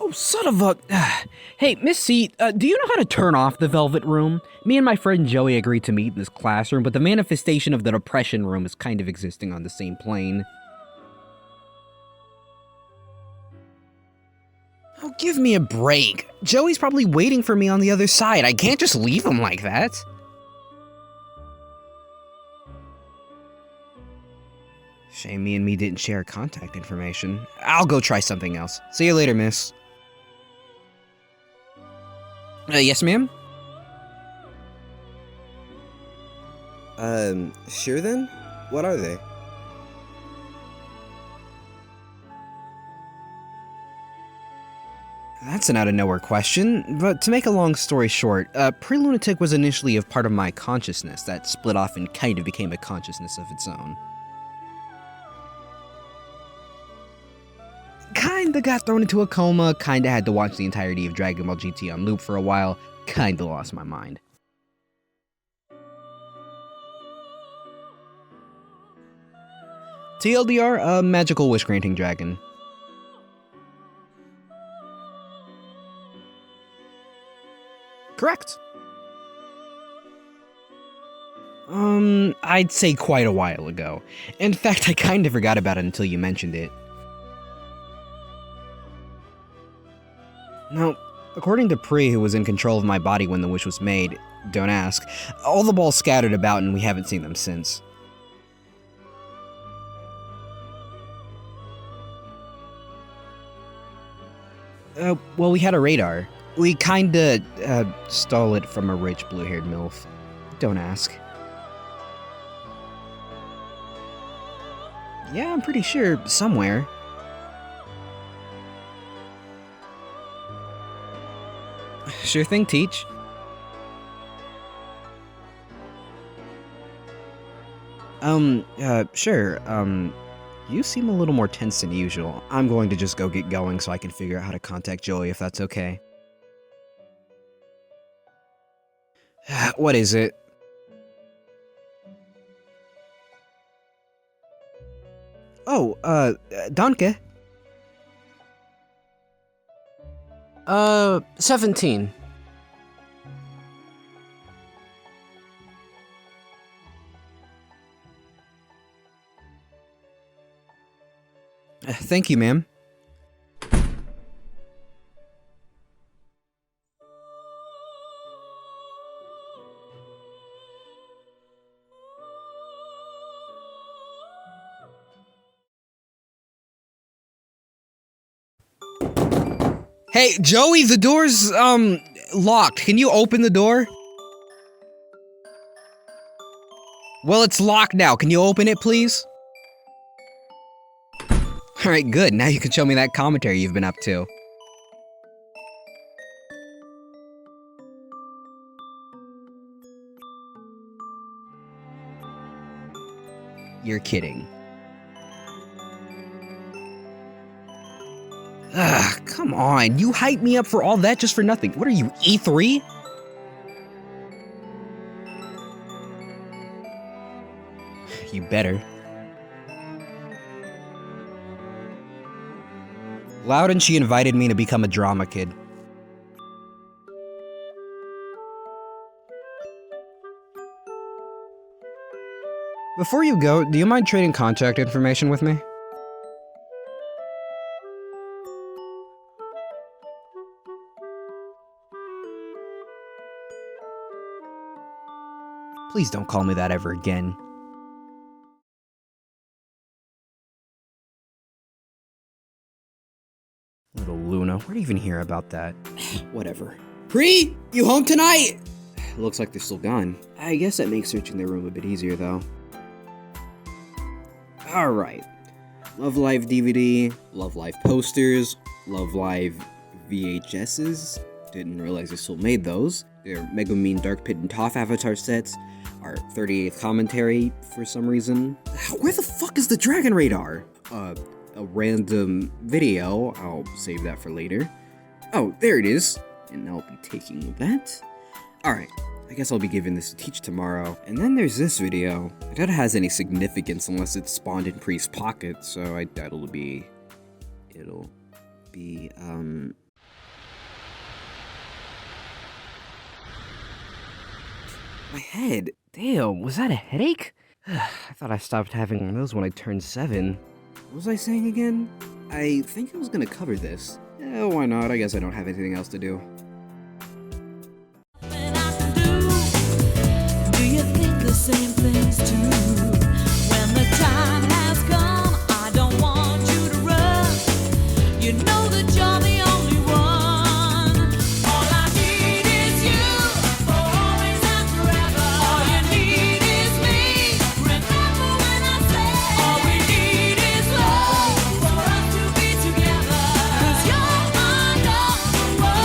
Oh, son of a... Hey, Miss C, do you know how to turn off the Velvet Room? Me and my friend Joey agreed to meet in this classroom, but the manifestation of the Depression Room is kind of existing on the same plane. Oh, give me a break. Joey's probably waiting for me on the other side. I can't just leave him like that. Shame me and me didn't share contact information. I'll go try something else. See you later, miss. Yes, ma'am? Sure then? What are they? That's an out-of-nowhere question, but to make a long story short, PreLunatic was initially a part of my consciousness that split off and kind of became a consciousness of its own. Kinda got thrown into a coma, kinda had to watch the entirety of Dragon Ball GT on loop for a while, kinda lost my mind. TLDR, a magical wish-granting dragon. Correct. I'd say quite a while ago. In fact, I kinda forgot about it until you mentioned it. Now, according to Pre, who was in control of my body when the wish was made, don't ask, all the balls scattered about and we haven't seen them since. Well, we had a radar. We kinda, stole it from a rich blue-haired MILF. Don't ask. Yeah, I'm pretty sure, somewhere. Sure thing, Teach. Sure, you seem a little more tense than usual. I'm going to just go get going so I can figure out how to contact Joey if that's okay. What is it? Oh, danke. 17. Thank you, ma'am. Hey, Joey, the door's, locked. Can you open the door? Well, it's locked now. Can you open it, please? Alright, good. Now you can show me that commentary you've been up to. You're kidding. Ugh, come on. You hyped me up for all that just for nothing. What are you, E3? You better. Loudon, she invited me to become a drama kid. Before you go, do you mind trading contact information with me? Please don't call me that ever again. Little Luna, where'd you even hear about that? Whatever. Pre, you home tonight? Looks like they're still gone. I guess that makes searching their room a bit easier, though. Alright. Love Live DVD, Love Live posters, Love Live VHSs. Didn't realize they still made those. Their Megumin Dark Pit and Toph avatar sets. Our 38th commentary, for some reason. Where the fuck is the Dragon Radar? A random video. I'll save that for later. Oh, there it is. And I'll be taking that. Alright, I guess I'll be giving this to Teach tomorrow. And then there's this video. I doubt it has any significance unless it's spawned in Priest's pocket, so I doubt it'll be, My head. Damn, was that a headache? I thought I stopped having one of those when I turned 7. What was I saying again? I think I was gonna cover this. Why not? I guess I don't have anything else to do. Do you think the same things too? When the time has come, I don't want you to run. You know that you're the only one. All I need is you, for always and forever. All you need is me. Remember when I said, all we need is love for us to be together. 'Cause you're my number one.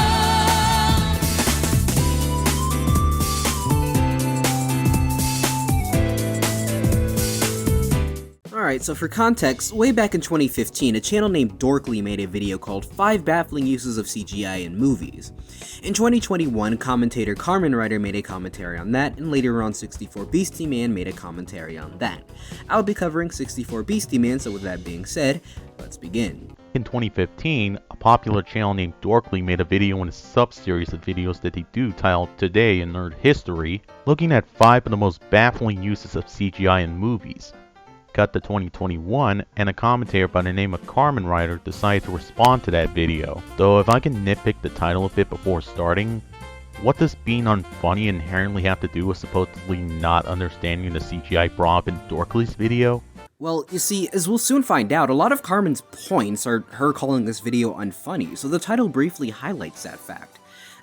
Alright, so for context, way back in 2015, a channel named Dorkly made a video called 5 Baffling Uses of CGI in Movies. In 2021, commentator Carmen Ryder made a commentary on that, and later on 64BeastyMan made a commentary on that. I'll be covering 64BeastyMan, so with that being said, let's begin. In 2015, a popular channel named Dorkly made a video in a sub-series of videos that they do titled Today in Nerd History, looking at 5 of the most baffling uses of CGI in movies. Cut to 2021, and a commentator by the name of Carmen Ryder decided to respond to that video. Though if I can nitpick the title of it before starting, what does being unfunny inherently have to do with supposedly not understanding the CGI brought up in Dorkly's video? Well, you see, as we'll soon find out, a lot of Carmen's points are her calling this video unfunny, so the title briefly highlights that fact.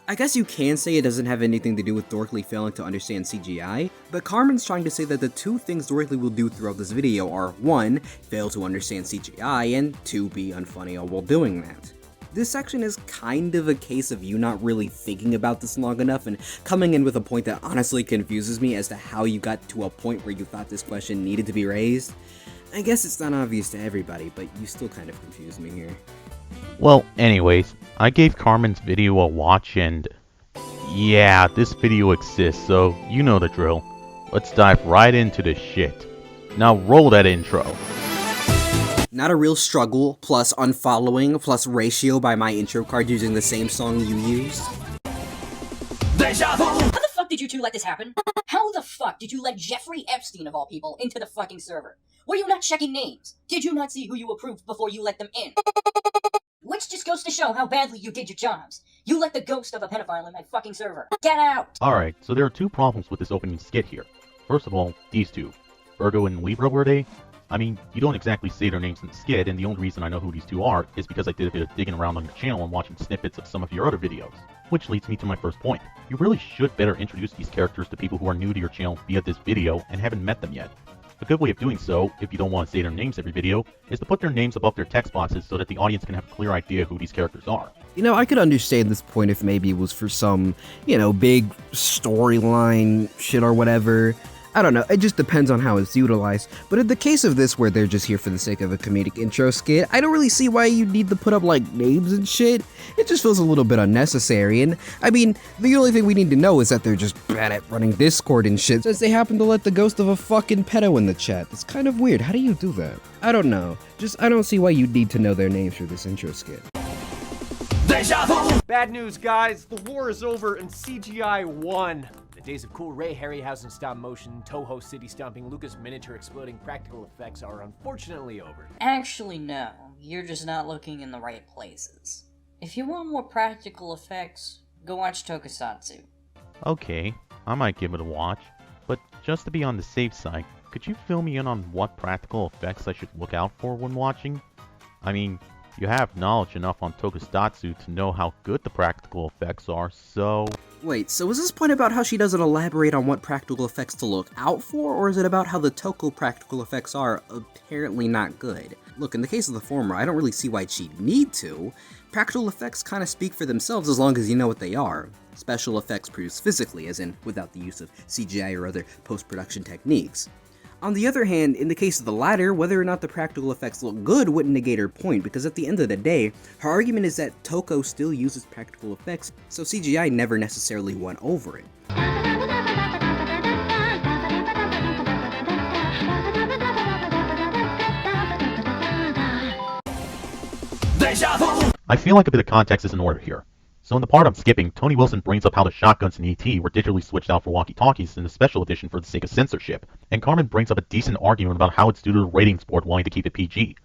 I guess you can say it doesn't have anything to do with Dorkly failing to understand CGI, but Carmen's trying to say that the 2 things Dorkly will do throughout this video are 1. Fail to understand CGI, and 2. Be unfunny while doing that. This section is kind of a case of you not really thinking about this long enough and coming in with a point that honestly confuses me as to how you got to a point where you thought this question needed to be raised. I guess it's not obvious to everybody, but you still kind of confuse me here. Well, anyways, I gave Carmen's video a watch and yeah, this video exists, so you know the drill. Let's dive right into this shit. Now roll that intro. Not a real struggle, plus unfollowing, plus ratio by my intro card using the same song you used. How the fuck did you two let this happen? How the fuck did you let Jeffrey Epstein, of all people, into the fucking server? Were you not checking names? Did you not see who you approved before you let them in? Which just goes to show how badly you did your jobs. You let the ghost of a pedophile in my fucking server. Get out! Alright, so there are 2 problems with this opening skit here. First of all, these 2. Virgo and Libra, were they? I mean, you don't exactly say their names in the skit, and the only reason I know who these 2 are is because I did a bit of digging around on your channel and watching snippets of some of your other videos. Which leads me to my first point. You really should better introduce these characters to people who are new to your channel via this video and haven't met them yet. A good way of doing so, if you don't want to say their names every video, is to put their names above their text boxes so that the audience can have a clear idea who these characters are. You know, I could understand this point if maybe it was for some, big storyline shit or whatever. I don't know, it just depends on how it's utilized. But in the case of this where they're just here for the sake of a comedic intro skit, I don't really see why you need to put up names and shit. It just feels a little bit unnecessary, and I mean, the only thing we need to know is that they're just bad at running Discord and shit, since they happen to let the ghost of a fucking pedo in the chat. It's kind of weird, how do you do that? I don't know, I don't see why you need to know their names for this intro skit. Bad news, guys. The war is over and CGI won. The days of cool Ray Harryhausen stop motion, Toho city stomping, Lucas miniature exploding practical effects are unfortunately over. Actually, no. You're just not looking in the right places. If you want more practical effects, go watch Tokusatsu. Okay, I might give it a watch, but just to be on the safe side, could you fill me in on what practical effects I should look out for when watching? I mean, you have knowledge enough on Tokusatsu to know how good the practical effects are, so... Wait, so is this point about how she doesn't elaborate on what practical effects to look out for, or is it about how the Toko practical effects are apparently not good? Look, in the case of the former, I don't really see why she'd need to. Practical effects kind of speak for themselves as long as you know what they are. Special effects produced physically, as in without the use of CGI or other post-production techniques. On the other hand, in the case of the latter, whether or not the practical effects look good wouldn't negate her point, because at the end of the day, her argument is that Toko still uses practical effects, so CGI never necessarily won over it. I feel like a bit of context is in order here. So in the part I'm skipping, Tony Wilson brings up how the shotguns in E.T. were digitally switched out for walkie-talkies in the special edition for the sake of censorship, and Carmen brings up a decent argument about how it's due to the ratings board wanting to keep it PG.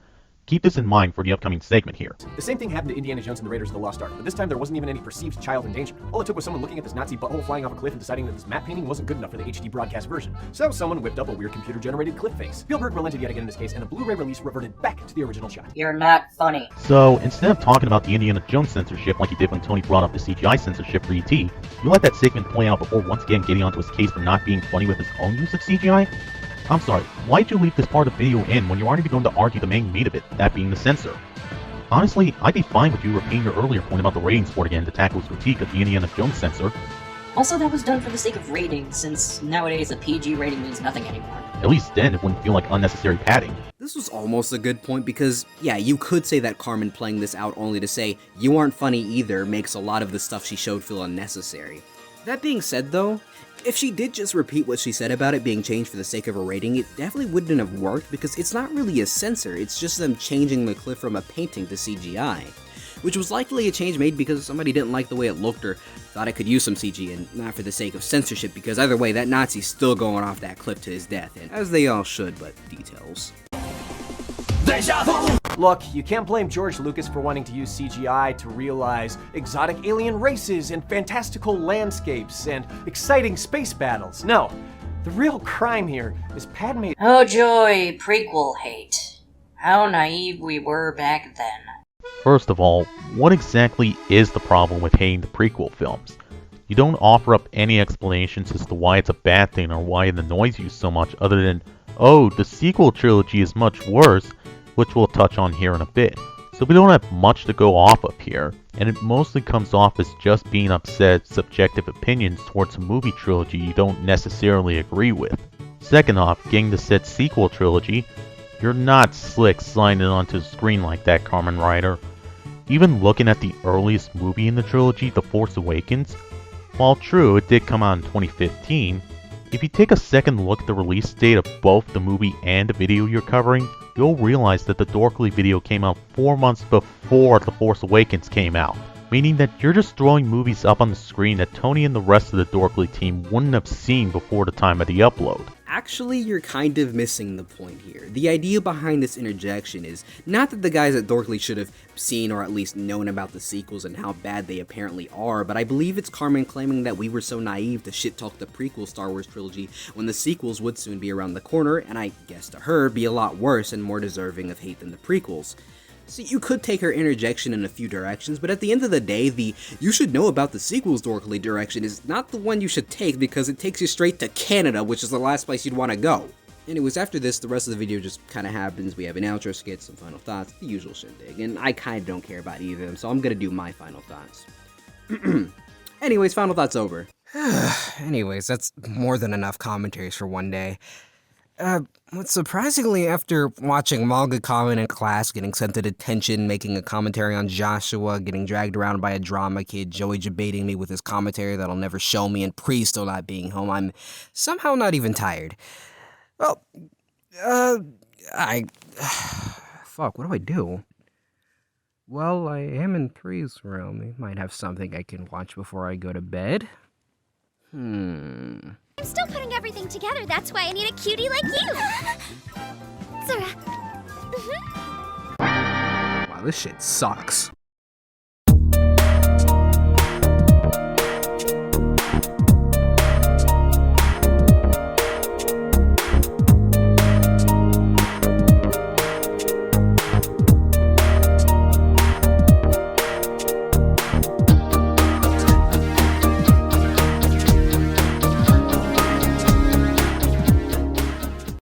Keep this in mind for the upcoming segment here. The same thing happened to Indiana Jones and the Raiders of the Lost Ark, but this time there wasn't even any perceived child in danger. All it took was someone looking at this Nazi butthole flying off a cliff and deciding that this matte painting wasn't good enough for the HD broadcast version. So someone whipped up a weird computer-generated cliff face. Spielberg relented yet again in this case, and the Blu-ray release reverted back to the original shot. You're not funny. So instead of talking about the Indiana Jones censorship like he did when Tony brought up the CGI censorship for E.T., you let that segment play out before once again getting onto his case for not being funny with his own use of CGI? I'm sorry, why'd you leave this part of the video in when you're already going to argue the main meat of it, that being the censor? Honestly, I'd be fine with you repeating your earlier point about the ratings board again to tackle his critique of the Indiana Jones censor. Also, that was done for the sake of ratings, since nowadays a PG rating means nothing anymore. At least then it wouldn't feel like unnecessary padding. This was almost a good point because, yeah, you could say that Carmen playing this out only to say, you aren't funny either, makes a lot of the stuff she showed feel unnecessary. That being said though, if she did just repeat what she said about it being changed for the sake of a rating, it definitely wouldn't have worked because it's not really a censor, it's just them changing the cliff from a painting to CGI. Which was likely a change made because somebody didn't like the way it looked or thought it could use some CG and not for the sake of censorship because either way that Nazi's still going off that cliff to his death, and as they all should, but details. Look, you can't blame George Lucas for wanting to use CGI to realize exotic alien races and fantastical landscapes and exciting space battles. No, the real crime here is Padme. Oh joy, prequel hate. How naive we were back then. First of all, what exactly is the problem with hating the prequel films? You don't offer up any explanations as to why it's a bad thing or why it annoys you so much other than, oh, the sequel trilogy is much worse, which we'll touch on here in a bit. So we don't have much to go off of here, and it mostly comes off as just being upset at subjective opinions towards a movie trilogy you don't necessarily agree with. Second off, getting the said sequel trilogy, you're not slick sliding it onto the screen like that, Carmen Ryder. Even looking at the earliest movie in the trilogy, The Force Awakens, while true it did come out in 2015, if you take a second look at the release date of both the movie and the video you're covering, you'll realize that the Dorkly video came out 4 months before The Force Awakens came out, meaning that you're just throwing movies up on the screen that Tony and the rest of the Dorkly team wouldn't have seen before the time of the upload. Actually, you're kind of missing the point here. The idea behind this interjection is not that the guys at Dorkly should have seen or at least known about the sequels and how bad they apparently are, but I believe it's Carmen claiming that we were so naive to shit-talk the prequel Star Wars trilogy when the sequels would soon be around the corner, and I guess to her, be a lot worse and more deserving of hate than the prequels. So you could take her interjection in a few directions, but at the end of the day, the you should know about the sequels Dorkly direction is not the one you should take because it takes you straight to Canada, which is the last place you'd want to go. Anyways, after this, the rest of the video just kind of happens. We have an outro skit, some final thoughts, the usual shindig, and I kind of don't care about either of them, so I'm gonna do my final thoughts. Anyways, final thoughts over. Anyways, that's more than enough commentaries for one day. But surprisingly, after watching Manga Comment in class, getting sent to detention, making a commentary on Joshua, getting dragged around by a drama kid, Joey debating me with his commentary that'll never show me, and Pre still not being home, I'm somehow not even tired. Well, fuck, what do? Well, I am in Pre's room. He might have something I can watch before I go to bed. I'm still putting everything together, that's why I need a cutie like you! Zara. Wow, this shit sucks.